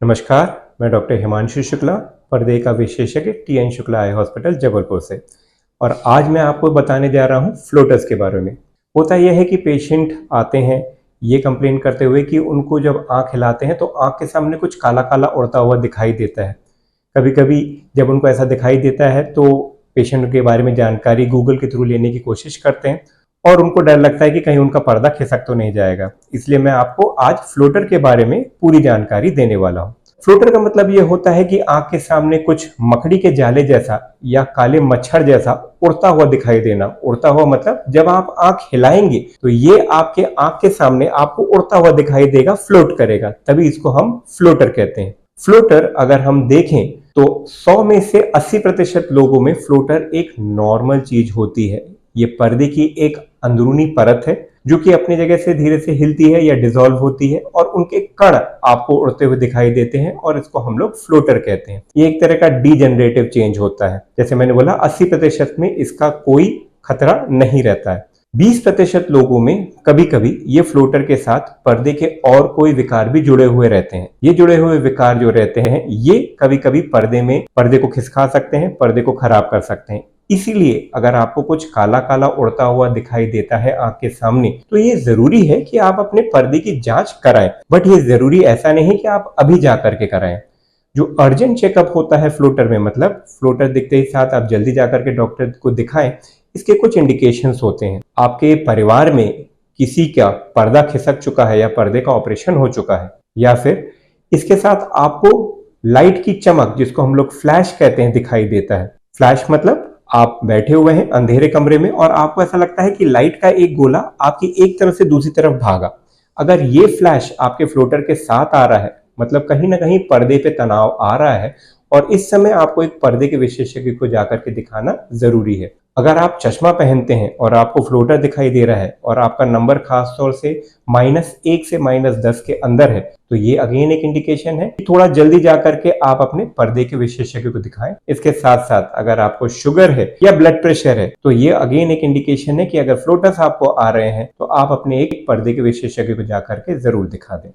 नमस्कार, मैं डॉक्टर हिमांशु शुक्ला, पर्दे का विशेषज्ञ TN Shukla eye hospital Jabalpur से। और आज मैं आपको बताने जा रहा हूँ फ्लोटर्स के बारे में। होता यह है कि पेशेंट आते हैं ये कंप्लेन करते हुए कि उनको जब आँख हिलाते हैं तो आँख के सामने कुछ काला काला उड़ता हुआ दिखाई देता है। कभी कभी जब उनको ऐसा दिखाई देता है तो पेशेंट के बारे में जानकारी गूगल के थ्रू लेने की कोशिश करते हैं और उनको डर लगता है कि कहीं उनका पर्दा खिसक तो नहीं जाएगा। इसलिए मैं आपको आज फ्लोटर के बारे में पूरी जानकारी देने वाला हूँ। फ्लोटर का मतलब ये होता है कि आंख के सामने कुछ मकड़ी के जाले जैसा या काले मच्छर जैसा उड़ता हुआ दिखाई देना। उड़ता हुआ मतलब जब आप आंख हिलाएंगे तो ये आपके आंख के सामने आपको उड़ता हुआ दिखाई देगा, फ्लोट करेगा, तभी इसको हम फ्लोटर कहते हैं। फ्लोटर अगर हम देखें तो 100 में से 80% लोगों में फ्लोटर एक नॉर्मल चीज होती है। ये पर्दे की एक अंदरूनी परत है जो कि अपनी जगह से धीरे से हिलती है या डिसॉल्व होती है और उनके कण आपको उड़ते हुए दिखाई देते हैं और इसको हम लोग फ्लोटर कहते हैं। ये एक तरह का डीजनरेटिव चेंज होता है। जैसे मैंने बोला 80% में इसका कोई खतरा नहीं रहता है। 20% लोगों में कभी कभी ये फ्लोटर के साथ पर्दे के और कोई विकार भी जुड़े हुए रहते हैं। ये जुड़े हुए विकार जो रहते हैं ये कभी कभी पर्दे को खिसका सकते हैं, पर्दे को खराब कर सकते हैं। इसीलिए अगर आपको कुछ काला काला उड़ता हुआ दिखाई देता है आंख के सामने तो ये जरूरी है कि आप अपने पर्दे की जांच कराएं। बट ये जरूरी ऐसा नहीं कि आप अभी जा करके कराएं। जो अर्जेंट चेकअप होता है फ्लोटर में, मतलब फ्लोटर दिखते ही साथ आप जल्दी जाकर के डॉक्टर को दिखाएं, इसके कुछ इंडिकेशंस होते हैं। आपके परिवार में किसी का पर्दा खिसक चुका है या पर्दे का ऑपरेशन हो चुका है, या फिर इसके साथ आपको लाइट की चमक, जिसको हम लोग फ्लैश कहते हैं, दिखाई देता है। फ्लैश मतलब आप बैठे हुए हैं अंधेरे कमरे में और आपको ऐसा लगता है कि लाइट का एक गोला आपकी एक तरफ से दूसरी तरफ भागा। अगर ये फ्लैश आपके फ्लोटर के साथ आ रहा है, मतलब कहीं ना कहीं पर्दे पे तनाव आ रहा है और इस समय आपको एक पर्दे के विशेषज्ञ को जाकर के दिखाना जरूरी है। अगर आप चश्मा पहनते हैं और आपको फ्लोटर दिखाई दे रहा है और आपका नंबर खास तौर से -1 से -10 के अंदर है तो ये अगेन एक इंडिकेशन है कि थोड़ा जल्दी जाकर के आप अपने पर्दे के विशेषज्ञ को दिखाएं। इसके साथ साथ अगर आपको शुगर है या ब्लड प्रेशर है तो ये अगेन एक इंडिकेशन है कि अगर फ्लोटर्स आपको आ रहे हैं तो आप अपने एक पर्दे के विशेषज्ञ को जाकर के जरूर दिखा दें।